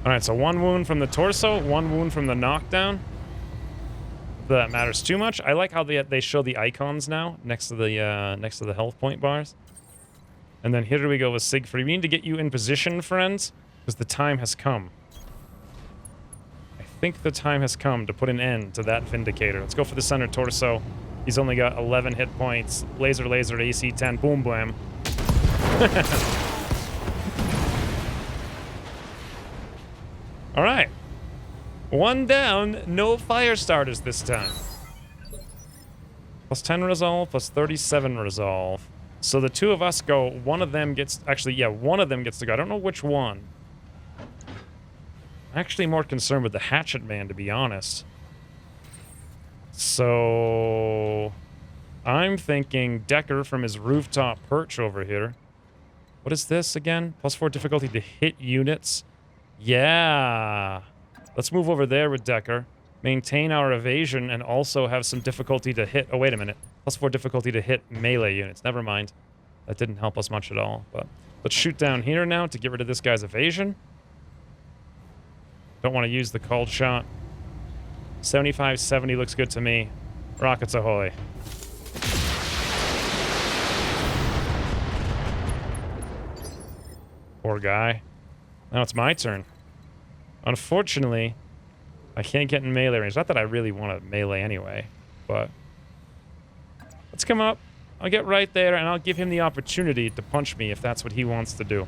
[SPEAKER 1] Alright, so 1 wound from the torso, 1 wound from the knockdown. That matters too much. I like how they show the icons now next to the health point bars. And then here we go with Siegfried. We need to get you in position, friends, because the time has come. I think the time has come to put an end to that Vindicator. Let's go for the center torso. He's only got 11 hit points. Laser, AC 10, boom, blam. All right. 1 down, no fire starters this time. Plus 10 resolve, plus 37 resolve. So the 2 of us go, one of them gets... Actually, yeah, one of them gets to go. I don't know which one. I'm actually more concerned with the Hatchetman, to be honest. So... I'm thinking Decker from his rooftop perch over here. What is this again? Plus 4 difficulty to hit units. Yeah. Let's move over there with Decker. Maintain our evasion and also have some difficulty to hit... Oh, wait a minute. Plus 4 difficulty to hit melee units. Never mind. That didn't help us much at all. But let's shoot down here now to get rid of this guy's evasion. Don't want to use the called shot. 75-70 looks good to me. Rockets ahoy. Poor guy. Now it's my turn. Unfortunately, I can't get in melee range. Not that I really want to melee anyway, but... Let's come up. I'll get right there, and I'll give him the opportunity to punch me if that's what he wants to do.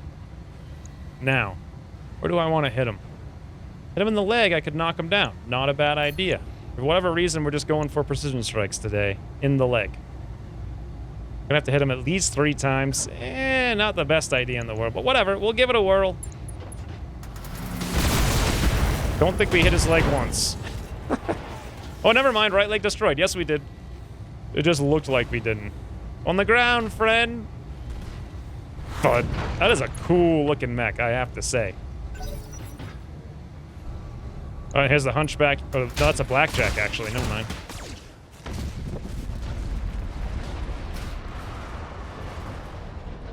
[SPEAKER 1] Now, where do I want to hit him? Hit him in the leg, I could knock him down. Not a bad idea. For whatever reason, we're just going for precision strikes today. In the leg. Gonna have to hit him at least 3 times. Not the best idea in the world, but whatever. We'll give it a whirl. Don't think we hit his leg once. Oh, never mind. Right leg destroyed. Yes, we did. It just looked like we didn't. On the ground, friend. But that is a cool looking mech, I have to say. Oh, here's the hunchback. Oh, no, that's a blackjack, actually. Never mind.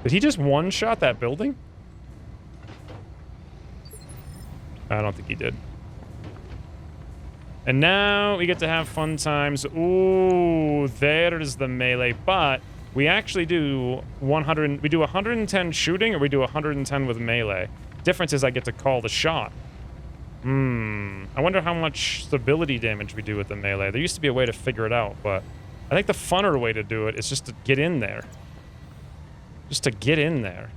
[SPEAKER 1] Did he just one-shot that building? I don't think he did. And now we get to have fun times. Ooh, there's the melee. But we actually do 100. We do 110 shooting, or we do 110 with melee. Difference is I get to call the shot. I wonder how much stability damage we do with the melee. There used to be a way to figure it out, but I think the funner way to do it is just to get in there. Just to get in there.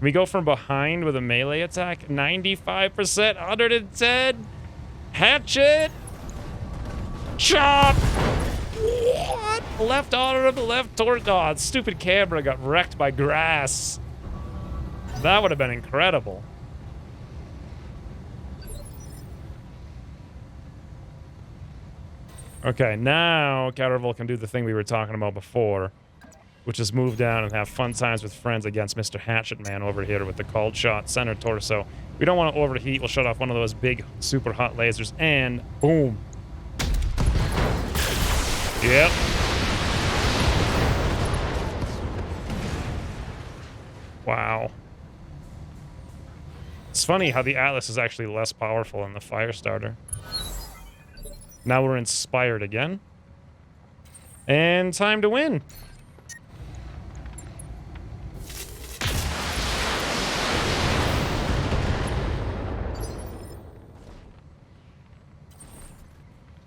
[SPEAKER 1] We go from behind with a melee attack. 95%, 110. Hatchet! Chop! What? Left arm, left torso. Oh, stupid camera got wrecked by grass. That would have been incredible. Okay, now Catterville can do the thing we were talking about before, which is move down and have fun times with friends against Mr. Hatchetman over here with the called shot, center torso. We don't want to overheat. We'll shut off one of those big, super hot lasers, and boom. Yep. Wow. It's funny how the Atlas is actually less powerful than the Firestarter. Now we're inspired again. And time to win.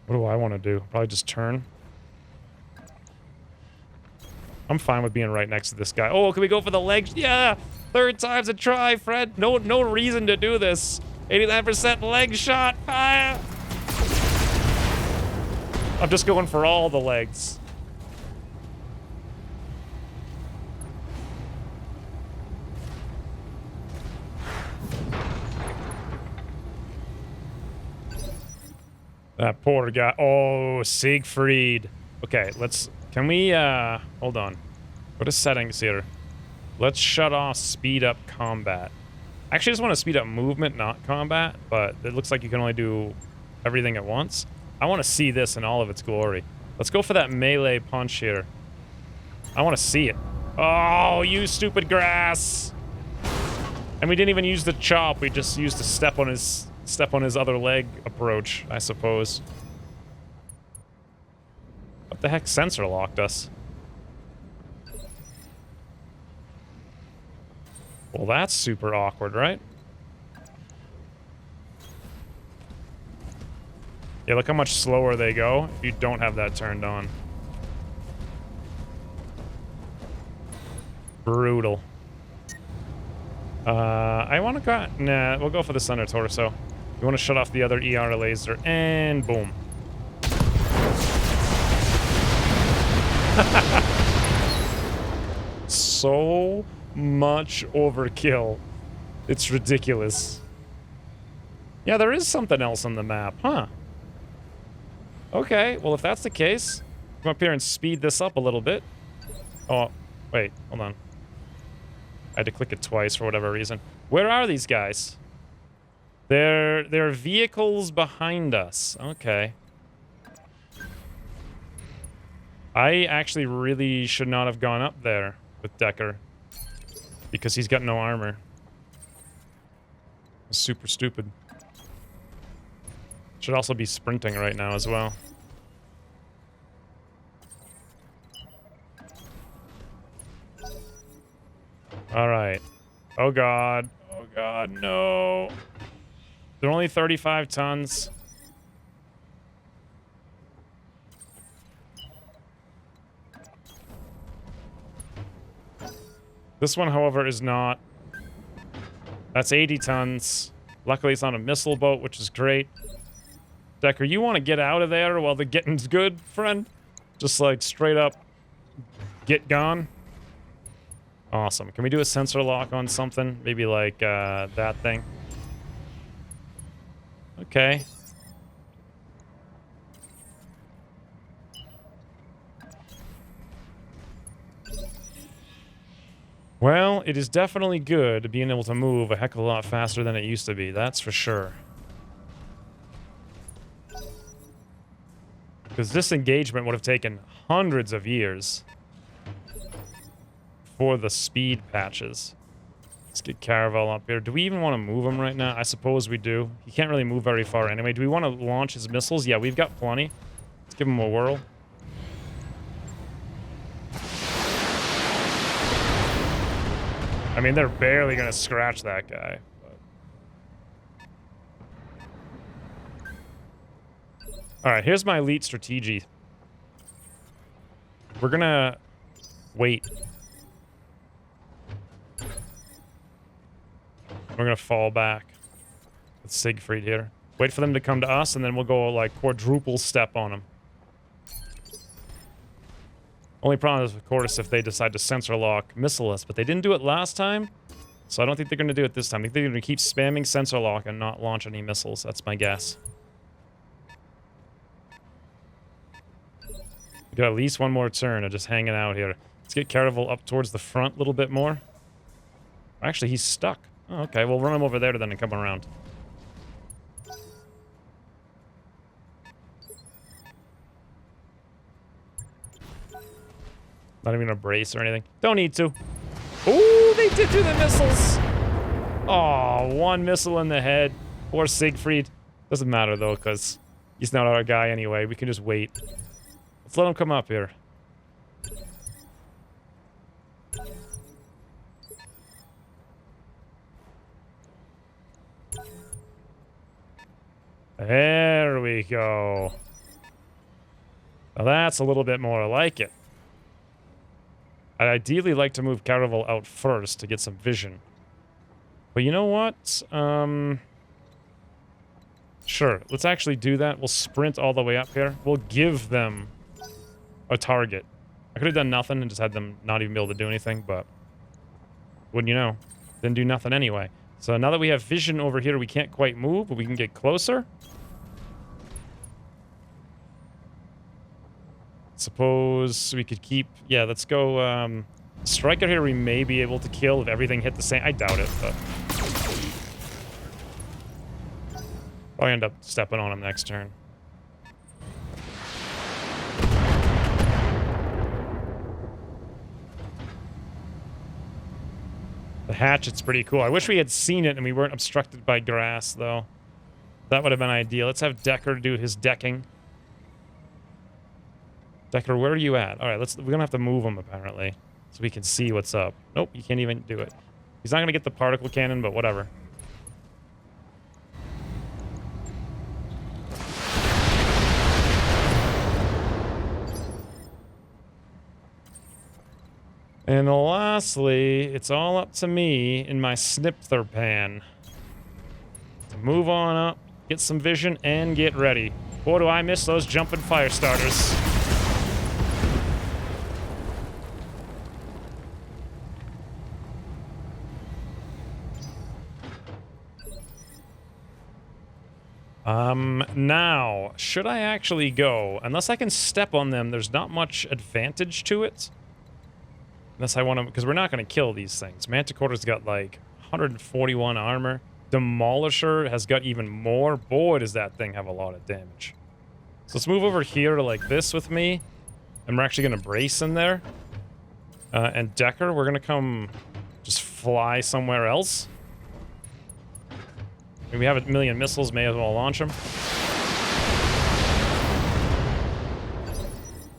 [SPEAKER 1] What do I want to do? Probably just turn. I'm fine with being right next to this guy. Oh, can we go for the legs? Yeah! Third time's a try, Fred. No reason to do this. 89% leg shot. Ah! I'm just going for all the legs. That poor guy. Oh, Siegfried. Okay, can we, hold on. Go to settings here. Let's shut off speed up combat. I actually just want to speed up movement, not combat, but it looks like you can only do everything at once. I want to see this in all of its glory. Let's go for that melee punch here. I want to see it. Oh, you stupid grass. And we didn't even use the chop. We just used the step on his other leg approach, I suppose. What the heck sensor locked us? Well, that's super awkward, right? Yeah, look how much slower they go if you don't have that turned on. Brutal. I want to go... Nah, we'll go for the center torso. We want to shut off the other ER laser, and boom. So much overkill. It's ridiculous. Yeah, there is something else on the map, huh? Okay, well, if that's the case, come up here and speed this up a little bit. Oh, wait, hold on. I had to click it twice for whatever reason. Where are these guys? There are vehicles behind us. Okay. I actually really should not have gone up there with Decker, because he's got no armor. It's super stupid. Should also be sprinting right now as well. All right. Oh god. Oh god, no. They're only 35 tons. This one, however, is not. That's 80 tons. Luckily, it's on a missile boat, which is great. Decker, you want to get out of there while the getting's good, friend? Just like straight up get gone. Awesome. Can we do a sensor lock on something? Maybe like that thing. Okay. Well, it is definitely good being able to move a heck of a lot faster than it used to be. That's for sure. Because this engagement would have taken hundreds of years for the speed patches. Let's get Caravel up here. Do we even want to move him right now? I suppose we do. He can't really move very far anyway. Do we want to launch his missiles? Yeah, we've got plenty. Let's give him a whirl. I mean, they're barely going to scratch that guy. All right, here's my elite strategy. We're going to wait. We're going to fall back with Siegfried here. Wait for them to come to us, and then we'll go, like, quadruple step on them. Only problem is, of course, if they decide to sensor lock missile us, but they didn't do it last time, so I don't think they're going to do it this time. I think they're going to keep spamming sensor lock and not launch any missiles. That's my guess. We got at least one more turn of just hanging out here. Let's get Caravel up towards the front a little bit more. Actually, he's stuck. Oh, okay, we'll run him over there then and come around. Not even a brace or anything. Don't need to. Ooh, they did do the missiles. Oh, one missile in the head. Poor Siegfried. Doesn't matter, though, because he's not our guy anyway. We can just wait. Let's let him come up here. There we go. Now that's a little bit more like it. I'd ideally like to move Caravel out first to get some vision. But you know what? Sure, let's actually do that. We'll sprint all the way up here. We'll give them a target. I could have done nothing and just had them not even be able to do anything, but wouldn't you know? Didn't do nothing anyway. So now that we have vision over here, we can't quite move, but we can get closer. Suppose we could keep... Yeah, let's go... Striker here we may be able to kill if everything hit the same... I doubt it, but... Probably end up stepping on him next turn. The hatchet's pretty cool. I wish we had seen it and we weren't obstructed by grass, though. That would have been ideal. Let's have Decker do his decking. Decker, where are you at? All right, we're gonna have to move him apparently, so we can see what's up. Nope, you can't even do it. He's not gonna get the particle cannon, but whatever. And lastly, it's all up to me in my Snipther pan to move on up, get some vision, and get ready. Boy, do I miss those jumping fire starters. Now, should I actually go? Unless I can step on them, there's not much advantage to it. Unless I want to, because we're not going to kill these things. Manticore's got like 141 armor. Demolisher has got even more. Boy, does that thing have a lot of damage. So let's move over here to like this with me. And we're actually going to brace in there. And Decker, we're going to come just fly somewhere else. And we have a million missiles, may as well launch them.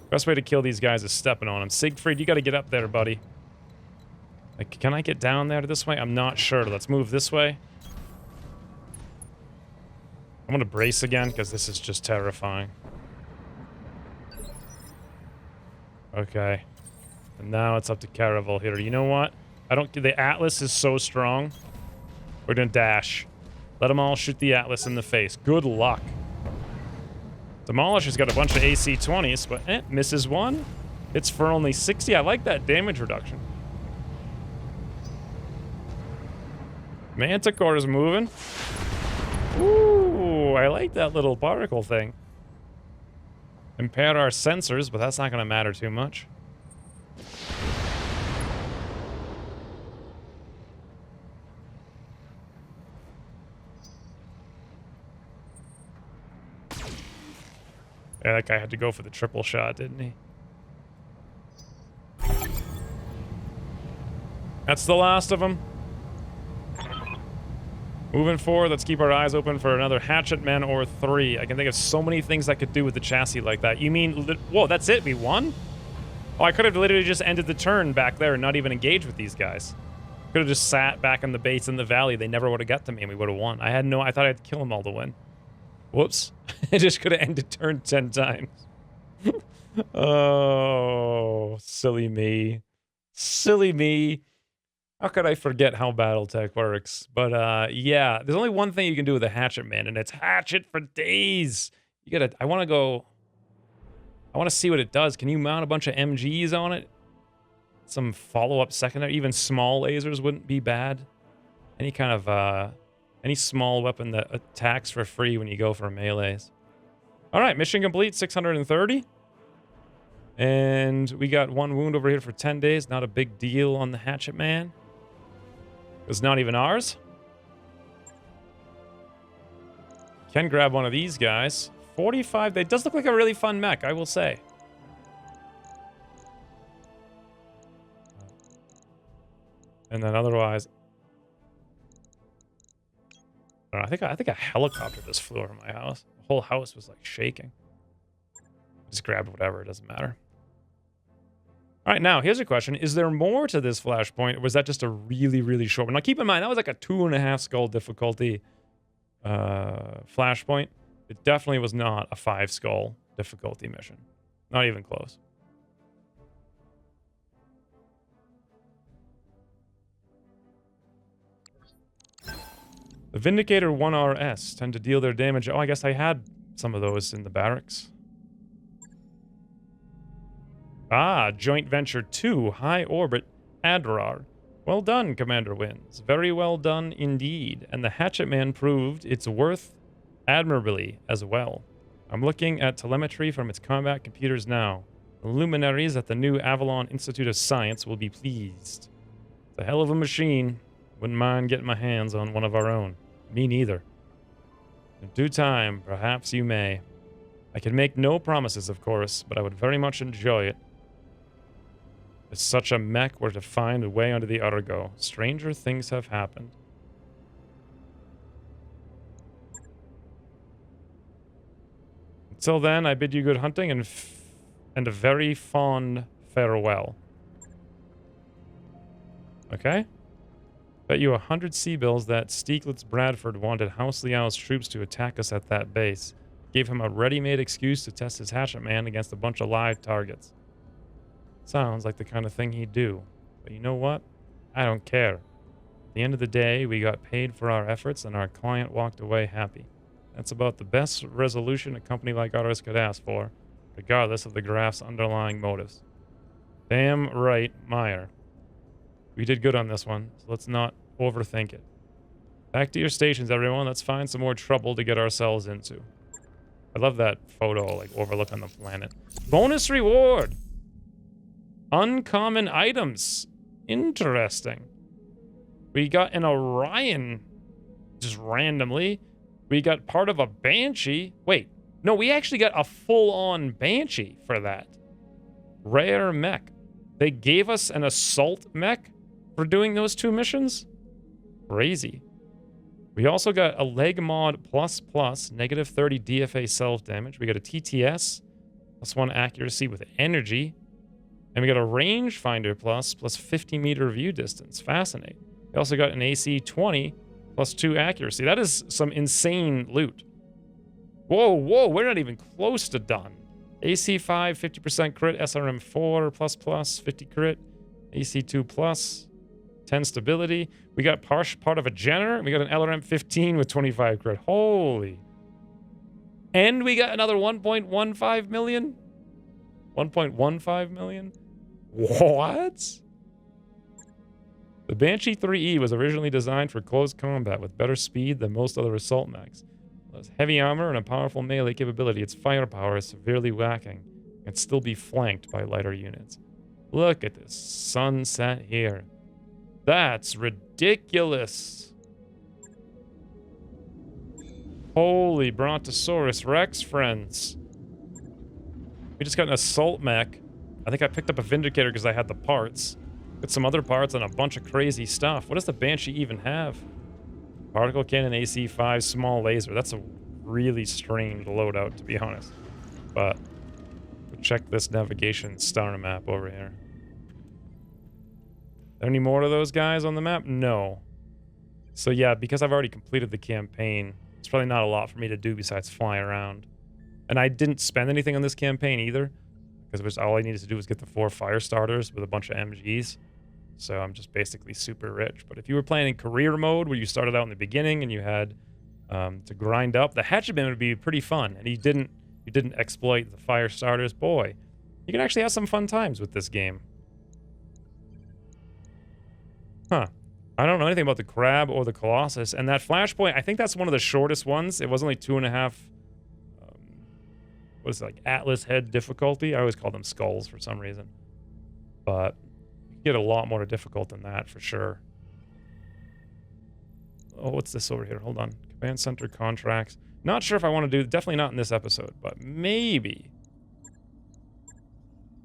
[SPEAKER 1] Best way to kill these guys is stepping on them. Siegfried, you got to get up there, buddy. Like, can I get down there this way? I'm not sure. Let's move this way. I'm going to brace again because this is just terrifying. Okay. And now it's up to Caravel here. You know what? The Atlas is so strong. We're going to dash. Let them all shoot the Atlas in the face. Good luck. Demolisher's got a bunch of AC-20s, but misses one. It's for only 60. I like that damage reduction. Manticore is moving. Ooh, I like that little particle thing. Impaired our sensors, but that's not going to matter too much. Yeah, that guy had to go for the triple shot, didn't he? That's the last of them. Moving forward, let's keep our eyes open for another Hatchetman or 3. I can think of so many things I could do with the chassis like that. You mean... Whoa, that's it? We won? Oh, I could have literally just ended the turn back there and not even engaged with these guys. Could have just sat back in the base in the valley. They never would have got to me and we would have won. I thought I had to kill them all to win. Whoops. I just could have ended turn 10 times. Oh, silly me. Silly me. How could I forget how Battletech works? But, yeah, there's only one thing you can do with a Hatchetman, and it's hatchet for days. You gotta... I want to see what it does. Can you mount a bunch of MGs on it? Some follow-up secondary, even small lasers wouldn't be bad. Any kind of, any small weapon that attacks for free when you go for melees. All right, mission complete, 630. And we got 1 wound over here for 10 days. Not a big deal on the Hatchetman. It's not even ours. Can grab one of these guys. 45, that does look like a really fun mech, I will say. And then otherwise... I think a helicopter just flew over my house. The whole house was like shaking. Just grabbed whatever, it doesn't matter. All right, now, here's a question. Is there more to this flashpoint, or was that just a really, really short one? Now, keep in mind, that was like a 2.5 skull difficulty flashpoint. It definitely was not a 5 skull difficulty mission. Not even close. The Vindicator 1RS tend to deal their damage. Oh, I guess I had some of those in the barracks. Ah, Joint Venture 2, High Orbit, Adrar. Well done, Commander Xwynns. Very well done indeed. And the Hatchetman proved its worth admirably as well. I'm looking at telemetry from its combat computers now. The luminaries at the new Avalon Institute of Science will be pleased. It's a hell of a machine. Wouldn't mind getting my hands on one of our own. Me neither. In due time, perhaps you may. I can make no promises, of course, but I would very much enjoy it. If such a mech were to find a way onto the Argo, stranger things have happened. Until then, I bid you good hunting and a very fond farewell. Okay? Bet you 100 C-bills that Stieglitz Bradford wanted House Liao's troops to attack us at that base. Gave him a ready-made excuse to test his Hatchetman against a bunch of live targets. Sounds like the kind of thing he'd do. But you know what? I don't care. At the end of the day, we got paid for our efforts and our client walked away happy. That's about the best resolution a company like ours could ask for, regardless of the graph's underlying motives. Damn right, Meyer. We did good on this one, so let's not overthink it. Back to your stations, everyone. Let's find some more trouble to get ourselves into. I love that photo, like, overlooking the planet. Bonus reward! Uncommon items. Interesting. We got an Orion just randomly. We got part of a Banshee. Wait, no, we actually got a full-on Banshee for that. Rare mech. They gave us an assault mech for doing those 2 missions? Crazy. We also got a leg mod ++, negative 30 DFA self-damage. We got a TTS, +1 accuracy with energy. And we got a rangefinder plus 50-meter view distance. Fascinating. We also got an AC 20 +2 accuracy. That is some insane loot. Whoa, whoa, we're not even close to done. AC 5, 50% crit, SRM 4 ++, 50 crit, AC 2 plus, 10 stability. We got part of a Jenner. We got an LRM 15 with 25 crit. Holy. And we got another 1.15 million? 1.15 million? What? The Banshee 3E was originally designed for close combat with better speed than most other assault mechs. It has heavy armor and a powerful melee capability. Its firepower is severely lacking and can still be flanked by lighter units. Look at this sunset here. That's ridiculous. Holy Brontosaurus Rex, friends. We just got an assault mech. I think I picked up a Vindicator because I had the parts. Got some other parts and a bunch of crazy stuff. What does the Banshee even have? Particle cannon, AC-5, small laser. That's a really strange loadout, to be honest. But we'll check this navigation star map over here. Any more of those guys on the map? No. So yeah, because I've already completed the campaign, it's probably not a lot for me to do besides fly around. And I didn't spend anything on this campaign either, because it was all I needed to do was get the 4 fire starters with a bunch of MGs. So I'm just basically super rich. But if you were playing in career mode, where you started out in the beginning and you had to grind up, the Hatchetman would be pretty fun. And you didn't exploit the fire starters. Boy, you can actually have some fun times with this game. Huh. I don't know anything about the Crab or the Colossus. And that Flashpoint, I think that's one of the shortest ones. It was only 2.5... what is it, like Atlas head difficulty? I always call them skulls for some reason. But you can get a lot more difficult than that for sure. Oh, what's this over here? Hold on. Command center contracts. Not sure if I want to do... Definitely not in this episode, but maybe.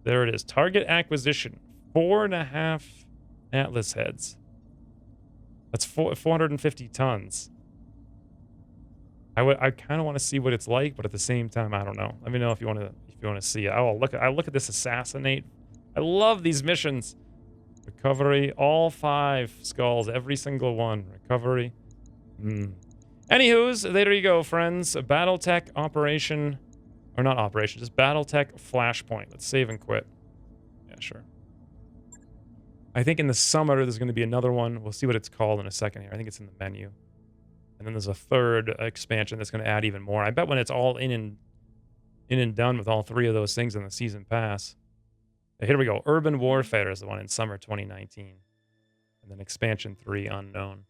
[SPEAKER 1] There it is. Target acquisition. 4.5 Atlas heads. That's 450 tons. I kind of want to see what it's like, but at the same time, I don't know. Let me know if you want to see it. Oh, I look at this assassinate. I love these missions. Recovery, all 5 skulls, every single one. Recovery. Anywho's, there you go, friends. A Battletech operation, or not operation, just Battletech Flashpoint. Let's save and quit. Yeah, sure. I think in the summer there's going to be another one. We'll see what it's called in a second here. I think it's in the menu. And then there's a third expansion that's going to add even more. I bet when it's all in and done with all 3 of those things in the season pass. Here we go. Urban Warfare is the one in summer 2019. And then expansion 3, unknown.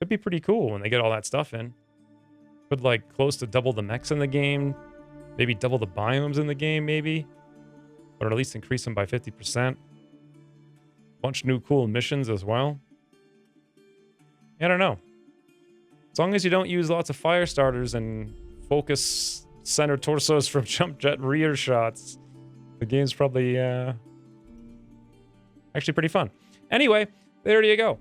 [SPEAKER 1] Could be pretty cool when they get all that stuff in. Could like close to double the mechs in the game. Maybe double the biomes in the game, maybe. Or at least increase them by 50%. Bunch of new cool missions as well. I don't know. As long as you don't use lots of fire starters and focus center torsos from jump jet rear shots, the game's probably actually pretty fun. Anyway, there you go.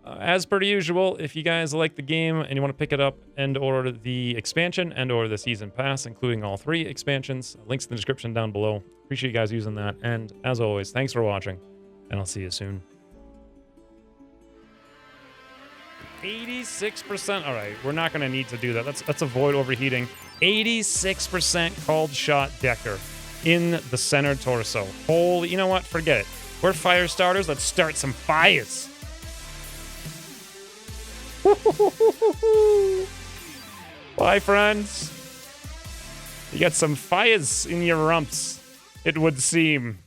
[SPEAKER 1] As per usual, if you guys like the game and you want to pick it up and or the expansion and or the season pass, including all 3 expansions, links in the description down below. Appreciate you guys using that. And as always, thanks for watching, and I'll see you soon. 86%. All right, we're not going to need to do that. Let's avoid overheating. 86% cold shot Decker in the center torso. Holy, you know what? Forget it. We're fire starters. Let's start some fires. Bye, friends. You got some fires in your rumps, it would seem.